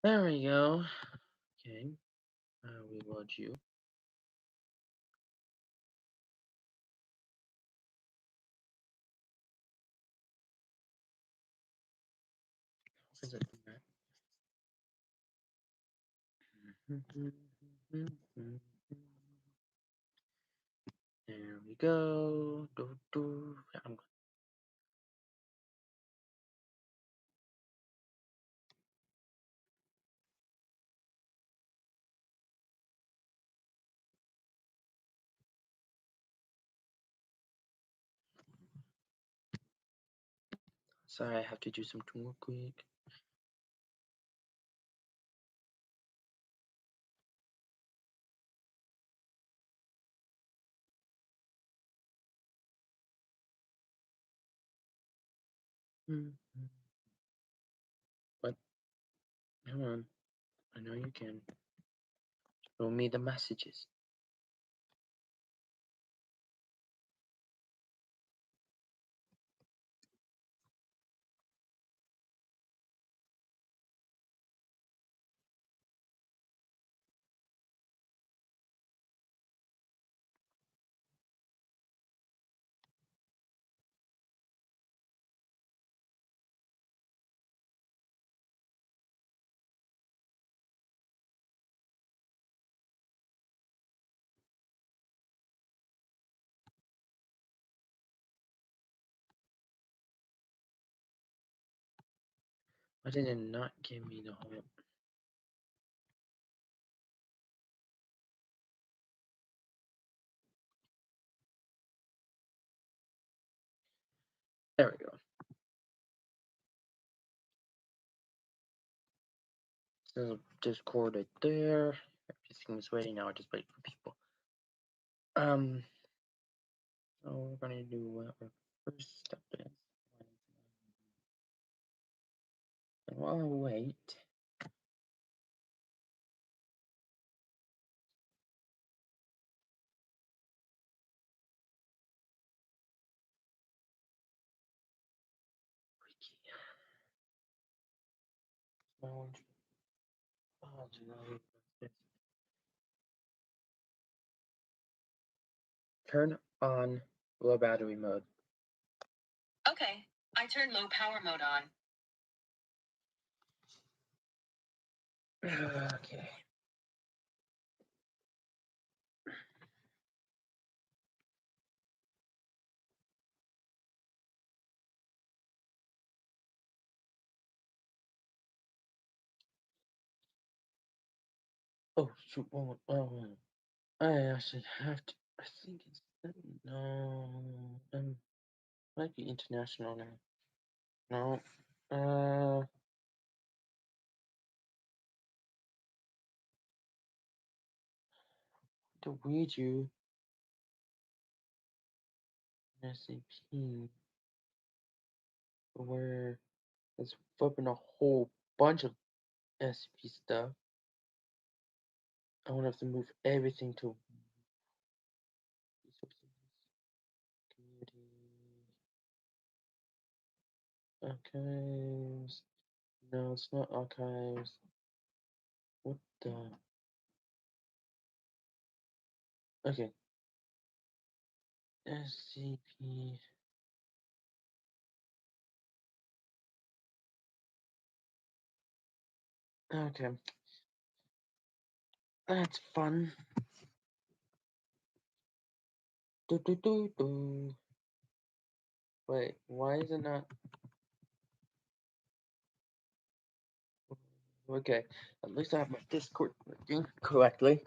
There we go. Okay. We want you. Is it that? There we go. Yeah, sorry, I have to do something real quick. What? Come on. I know you can. Show me the messages. Why did it not give me the whole? There we go. So Discord right there. Everything's waiting now. I just wait for people. So we're gonna do what our first step is. And while I wait, turn on low battery mode. Okay, I turned low power mode on. Okay. Oh shoot! I actually have to. I think it's no. Might be international now. No. To read you SAP where it's flipping a whole bunch of SCP stuff. I want to have to move everything to community archives. No, it's not archives. What the? Okay. SCP. Okay. That's fun. Do. Wait, why is it not? Okay, at least I have my Discord working correctly.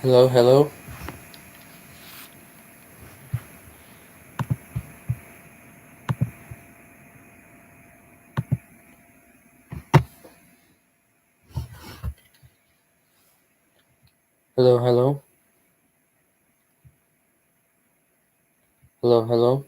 Hello, hello. Hello, hello. Hello, hello.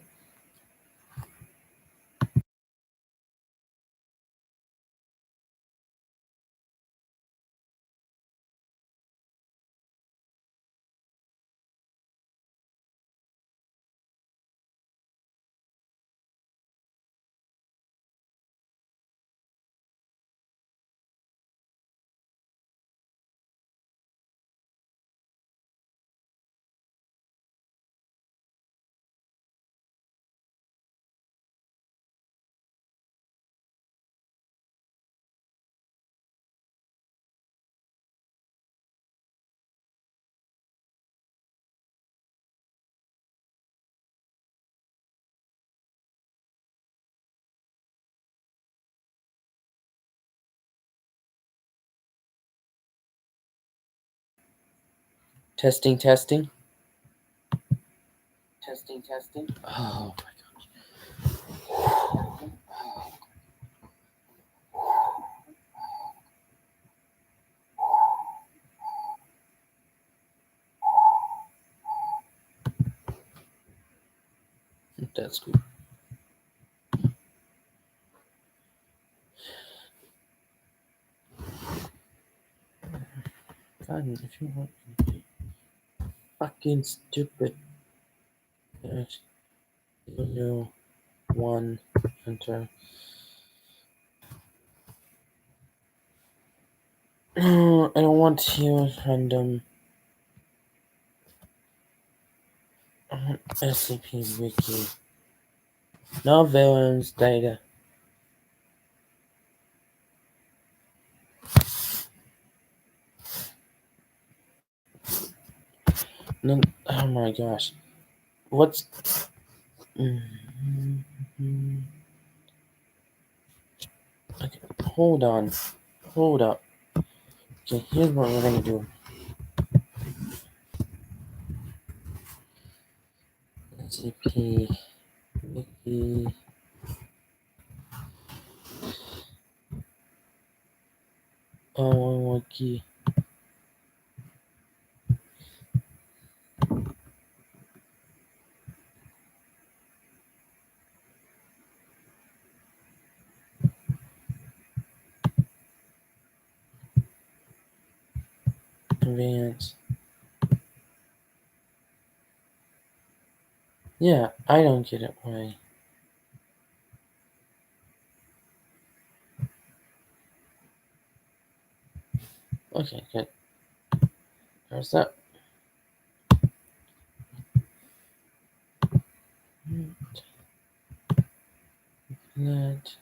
Testing, testing. Testing, testing. Oh my god. That's good. God, if you want. Fucking stupid. Yes. 1, enter. Oh, I don't want to use random SCP wiki. No villains data. No, oh my gosh. What's. Okay, hold on. Hold up. Okay, here's what we're gonna do. SCP wiki. Oh, wiki. Advance. Yeah, I don't get it why. Okay, good. There's that. That.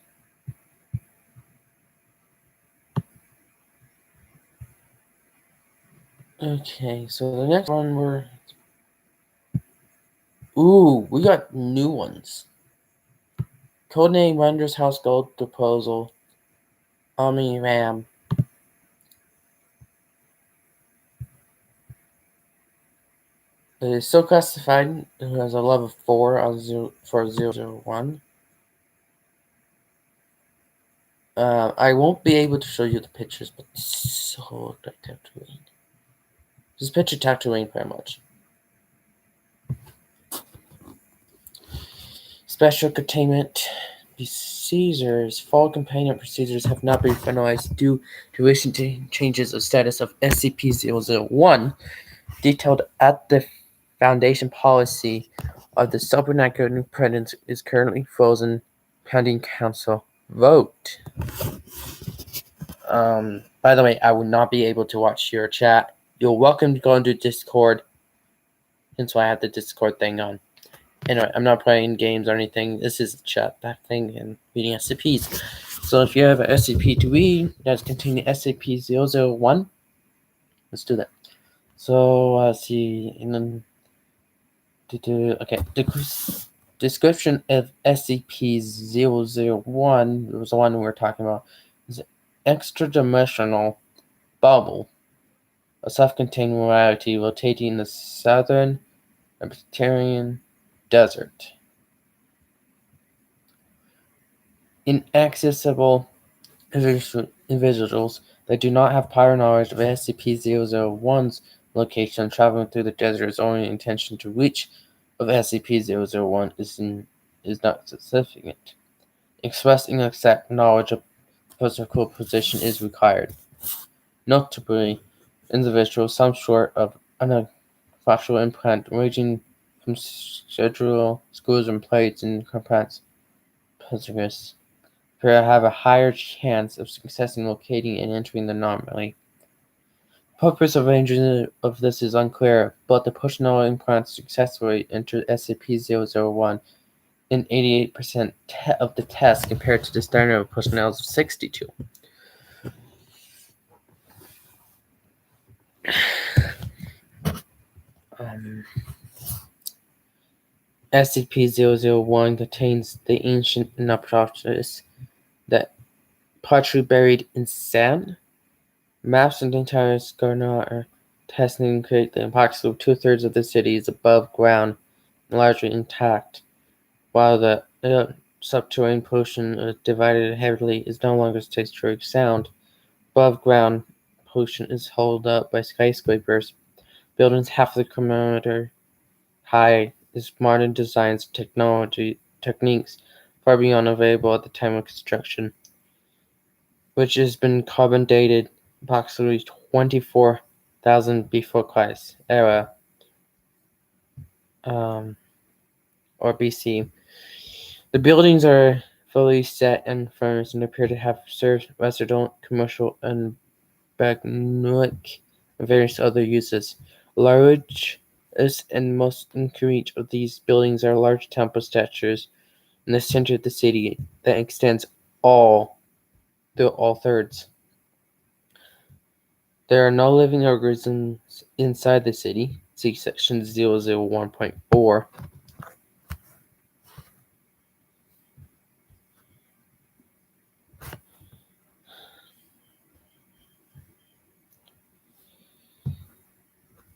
Okay, so the next one we're. Ooh, we got new ones. Codename Render's House Gold Proposal. Omni Ram. It is still classified as a level 4 for 001. I won't be able to show you the pictures, but so like Tatooine. Just picture Tatooine pretty much. Special containment procedures. Fall containment procedures have not been finalized due to recent changes of status of SCP-001, detailed at the Foundation policy of the Supernatural Presence is currently frozen pending council vote. By the way, I will not be able to watch your chat. You're welcome to go into Discord. Hence why I have the Discord thing on. Anyway, I'm not playing games or anything. This is a chat back thing and reading SCPs. So if you have an SCP to read that's containing SCP-001, let's do that. So let's see. And then okay. Description of SCP-001 was the one we were talking about. Is extra-dimensional bubble, a self-contained reality rotating in the southern Mediterranean desert. Inaccessible individuals that do not have prior knowledge of SCP-001's location traveling through the desert is only intention to reach of SCP-001 is not sufficient. Expressing exact knowledge of physical position is required. Notably, individuals some sort of anaphylaxis implant ranging from schedule screws and plates and components appear to have a higher chance of success in locating and entering the anomaly. The purpose of arrangement of this is unclear, but the personnel implants successfully entered SCP-001 in 88% of the tests compared to the standard of personnel of 62%. SCP-001 contains the ancient Anaphylaxis that partially buried in sand. Maps of the entire Skarnar testing indicate that approximately 2/3 of the city is above ground and largely intact, while the subterranean pollution divided heavily is no longer stratospheric sound. Above ground pollution is held up by skyscrapers. Buildings half a kilometer high is modern designs techniques far beyond available at the time of construction, which has been carbon dated approximately 24,000 before Christ era, or BC. The buildings are fully set and furnished and appear to have served residential, commercial, and Bagnolic and various other uses. Largest and most in reach of these buildings are large temple statues in the center of the city that extends through all thirds. There are no living organisms inside the city. See section 001.4.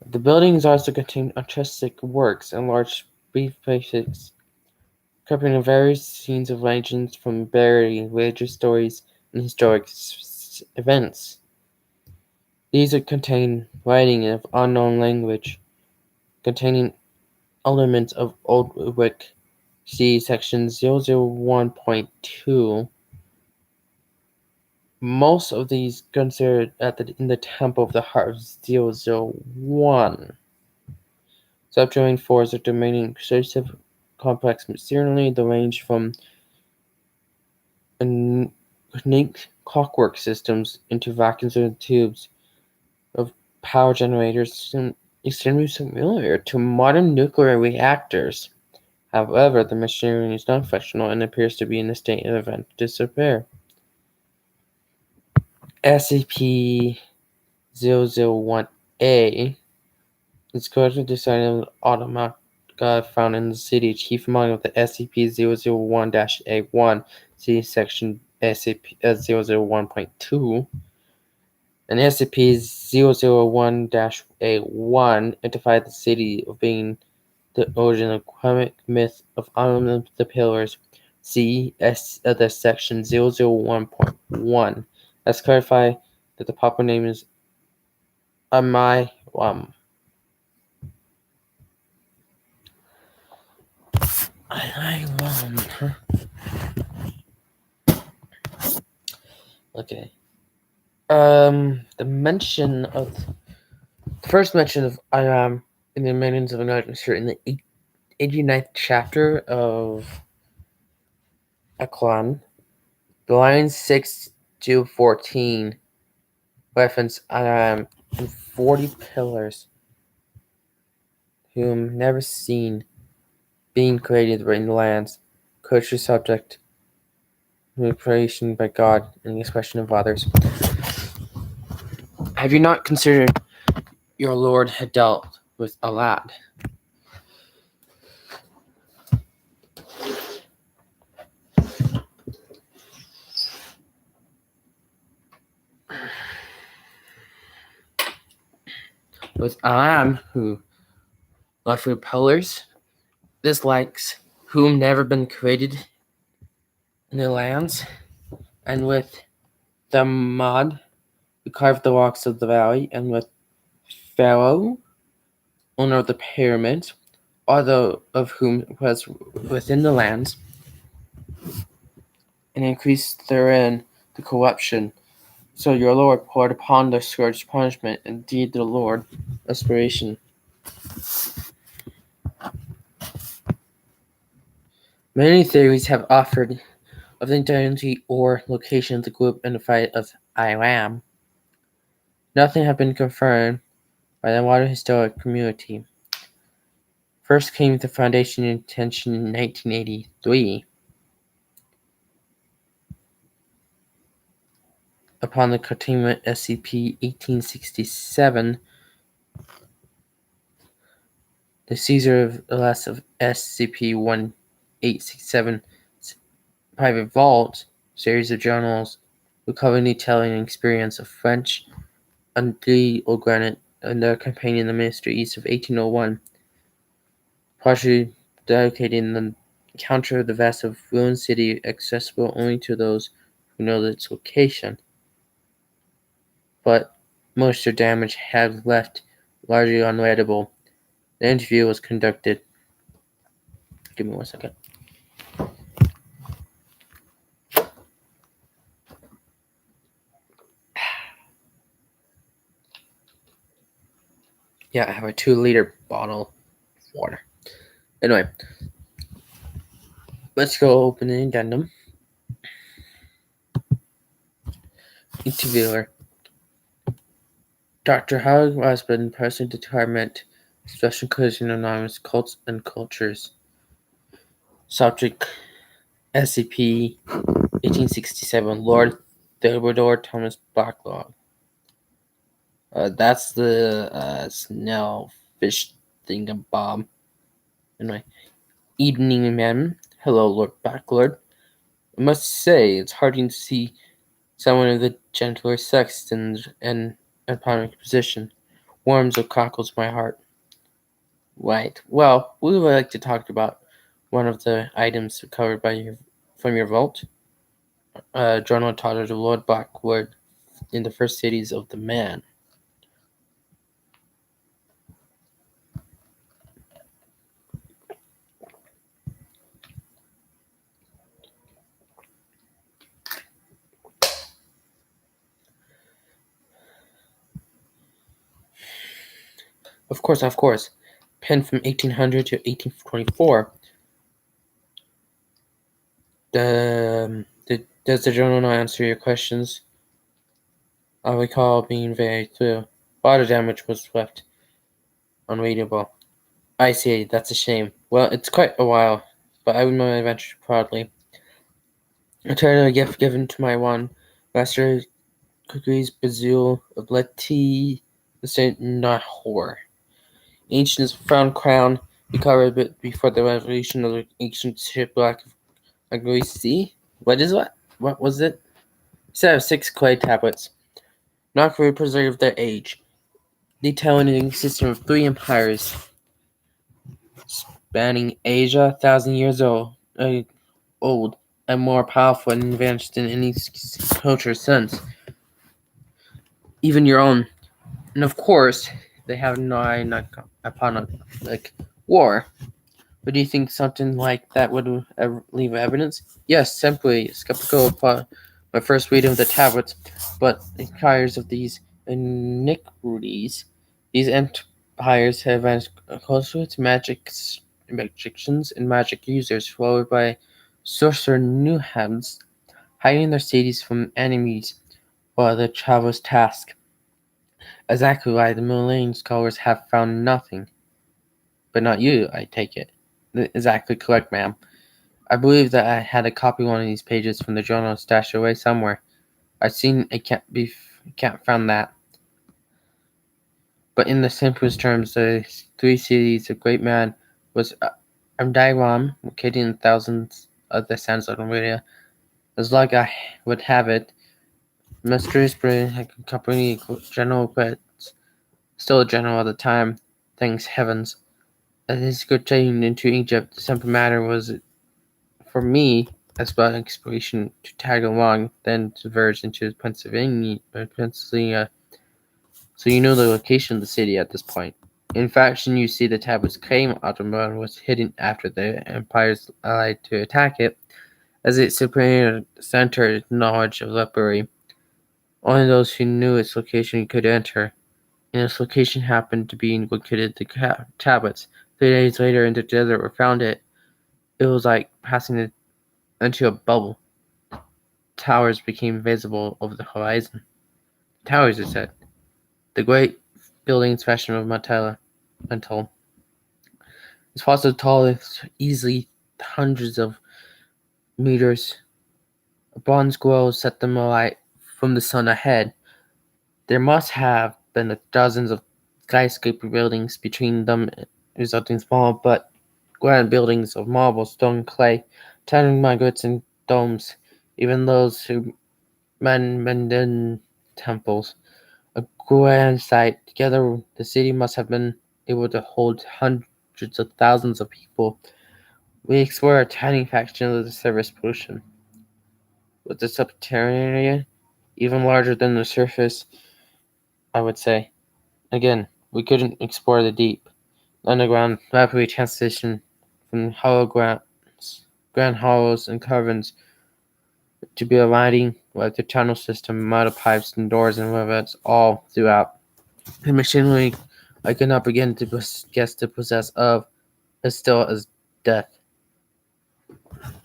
The buildings also contain artistic works and large briefcases covering various scenes of legends from Barry, religious stories, and historic events. These contain writing of unknown language, containing elements of Old Wick. See section 001.2. Most of these considered in the Temple of the Heart of 001. Subterranean forests are remaining extensive, complex materially. They range from unique clockwork systems into vacuums and tubes of power generators extremely similar to modern nuclear reactors. However, the machinery is non functional and appears to be in a state of event disrepair. SCP-001-A is currently designed an automata found in the city. Chief among the SCP-001-A1, see section SCP-001.2, and SCP-001-A1 identified the city of being the origin of the comic myth of Island the Pillars. See the section 001.1. Let's clarify that the proper name is Amaiwam. Okay. The first mention of Iram in the Remains of an Archer in the 89th chapter of Aklan, the lines 6 to 14 reference Iram and 40 pillars, whom never seen, being created in the lands, culture subject, creation by God, and the expression of others. Have you not considered your Lord had dealt with a lad? With Alam, who left repellers, dislikes, whom never been created in the lands, and with the Mud, who carved the rocks of the valley, and with Pharaoh, owner of the pyramids, although of whom was within the lands, and increased therein the corruption. So your Lord poured upon the scourge punishment, indeed the Lord aspiration. Many theories have offered of the identity or location of the group identified as Iram. Nothing has been confirmed by the wider historic community. First came the Foundation intention in 1983. Upon the containment SCP-1867, the seizure of the last of SCP-1867's private vault, series of journals recovering the telling experience of French Antilles or Granite and campaigning the ministry east of 1801, partially dedicating the encounter of the vast of ruined city accessible only to those who know its location. But most of the damage had left largely unreadable. The interview was conducted. Give me 1 second. Yeah, I have a 2-liter bottle of water. Anyway, let's go open an addendum. Interviewer. Dr. Howard Osborne, Person Department, Special Collision Anonymous Cults and Cultures. Subject SCP 1867, Lord Theodore Thomas Backlog. That's the snail fish thingamabob. Anyway, evening, ma'am. Hello, Lord Backlord. I must say, it's heartening to see someone of the gentler sex in an prominent position. Warms or cockles my heart. Right. Well, we would like to talk about one of the items recovered from your vault. Journal titled Lord Blackwood in the First Cities of the Man. Of course. Pen from 1800 to 1824. Does the journal not answer your questions? I recall being very thorough. Water damage was left unreadable. I see, that's a shame. Well, it's quite a while, but I remember my venture proudly. I turned a gift given to my one master cookies Bazil of Leti the Saint Nahor. Ancient Frown Crown recovered a bit before the revolution of the ancient shipwreck of Agrisi. What is what? What was it? Set of 6 clay tablets, not very preserved their age, detailing an system of 3 empires spanning Asia, 1,000 years old, and more powerful and advanced than any culture since, even your own. And of course, they have no eye upon war. But do you think something like that would leave evidence? Yes, simply skeptical upon my first reading of the tablets, but empires of these iniquities, these empires have advanced closer to magicians and magic users, followed by sorcerer Newhams, hiding their cities from enemies while the traveler's task. Exactly why the Malayan scholars have found nothing. But not you, I take it. Exactly correct, ma'am. I believe that I had a copy of one of these pages from the journal stashed away somewhere. I can't find that. But in the simplest terms, the 3 cities of great man was Amdairam, located in thousands of the sands of Arabia. As luck I would have it, Mr. Spring had accompanied General Quetz, still a general at the time, thanks heavens. As his good taking into Egypt, the simple matter was for me as about exploration to tag along, then to verge into Pennsylvania. So you know the location of the city at this point. In fact, you see the tablets claim Ottoman was hidden after the empires allied to attack it, as its superior centered knowledge of lepery. Only those who knew its location could enter, and its location happened to be located the tablets. 3 days later in the desert were found it. It was like passing into a bubble. Towers became visible over the horizon. Towers, it said. The great buildings fashioned of metal. It's also tall, it's easily hundreds of meters. A bronze glow set them alight from the sun ahead. There must have been dozens of skyscraper buildings between them, resulting small but grand buildings of marble, stone, clay, towering minarets and domes, even those who Mandan temples. A grand sight. Together, the city must have been able to hold hundreds of thousands of people. We explored a tiny fraction of the surface pollution. With the subterranean area, even larger than the surface, I would say. Again, we couldn't explore the deep. Underground rapidly transitioned from hollow grand hollows and caverns to be a lighting like the tunnel system, metal pipes and doors and rivets all throughout. The machinery I could not begin to guess the possess of as still as death.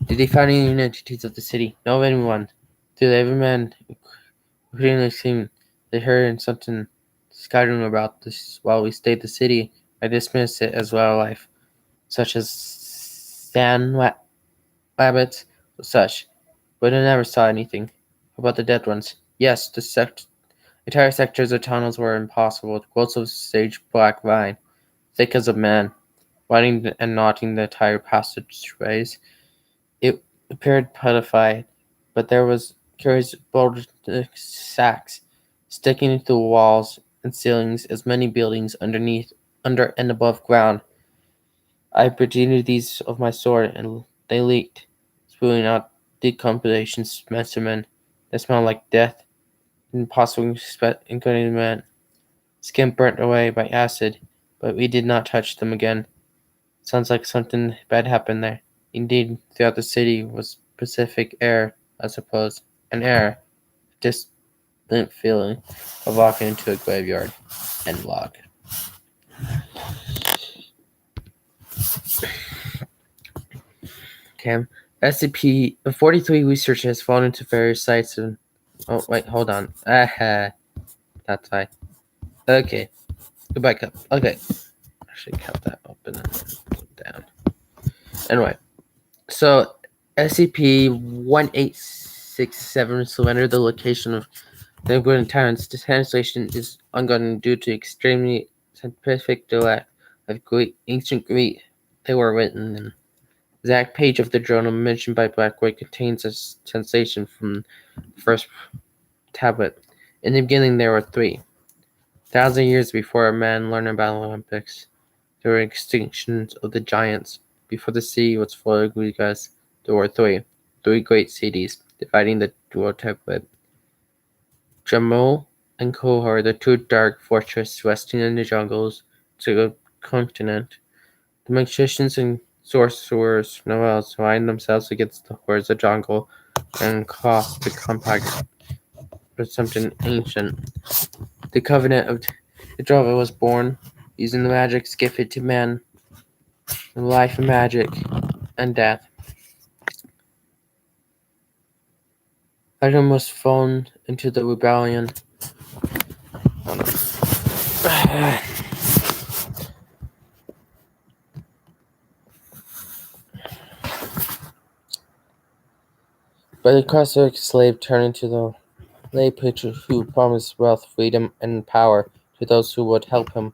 Did they find any entities of the city? No anyone. Did every man including seemed they heard something scattering about this while we stayed the city. I dismissed it as wildlife, such as rabbits or such, but I never saw anything. How about the dead ones? Yes, entire sectors of tunnels were impossible. Growths of sage black vine, thick as a man, lighting and knotting the entire passageways. It appeared putrefied, but there was curious bulged sacks sticking into the walls and ceilings as many buildings underneath, under and above ground. I proceeded these of my sword, and they leaked, spewing out decomposition specimen that smelled like death, and possibly including man. Skin burnt away by acid, but we did not touch them again. Sounds like something bad happened there. Indeed, throughout the city was Pacific air, I suppose. An air, distant feeling of walking into a graveyard. End log. Okay. SCP-43 research has fallen into various sites and... Oh, wait, hold on. That's right. Okay. Goodbye, cup. Okay. I should cut that open and put it down. Anyway. So, SCP-1867 surrendered the location of the Important Tyrants. This translation is ongoing due to extremely scientific dialect of ancient Greek. They were written in. The exact page of the journal mentioned by Blackwood contains a translation from the first tablet. In the beginning, there were 3. 1,000 years before man learned about the Olympics, there were extinctions of the giants. Before the sea was full of Greeks, there were 3 great cities, dividing the dual tablet. Jammu and Kohar, the 2 dark fortresses resting in the jungles to the continent. The magicians and sorcerers Noels aligned themselves against the hordes of jungle and cloth the compact with something ancient. The covenant of the Java was born, using the magic gifted to man, and life and magic, and death. Adam was thrown into the rebellion. But the crosser slave turned into the lay preacher who promised wealth, freedom, and power to those who would help him.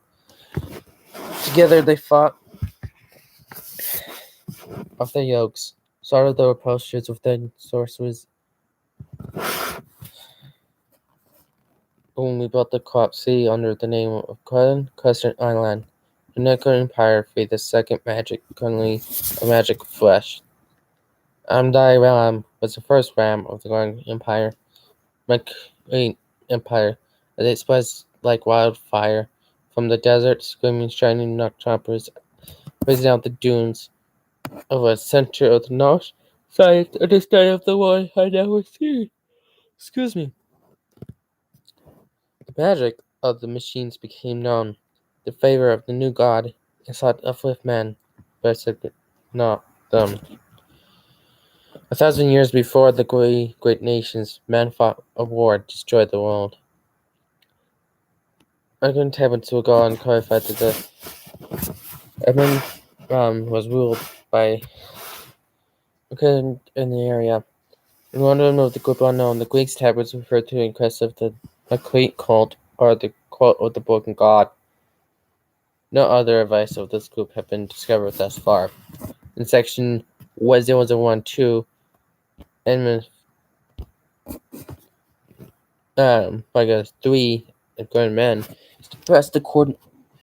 Together they fought off their yokes, started the repulsions of their sorcerers. When we built the crop sea under the name of Crescent Island, the Neko Empire freed the second magic colony of magic flesh. Amdai Ram was the first ram of the Grand Empire. McLean Empire, as it spreads like wildfire from the desert, screaming shining nocturnals raising out the dunes of a center of the north side of the state of the world I never seen. Excuse me. The magic of the machines became known. The favor of the new god and sought to uplift men, but not them. 1,000 years before the great nations, men fought a war to destroy the world. I couldn't happen to go and clarify that the Edmund was ruled by in the area. In one of the group unknown, the Greeks tablets referred to in quest of the Macrete cult, or the quote of the broken god. No other advice of this group have been discovered thus far. In section 1012, Edmund 3 a grown man is to press the coordinate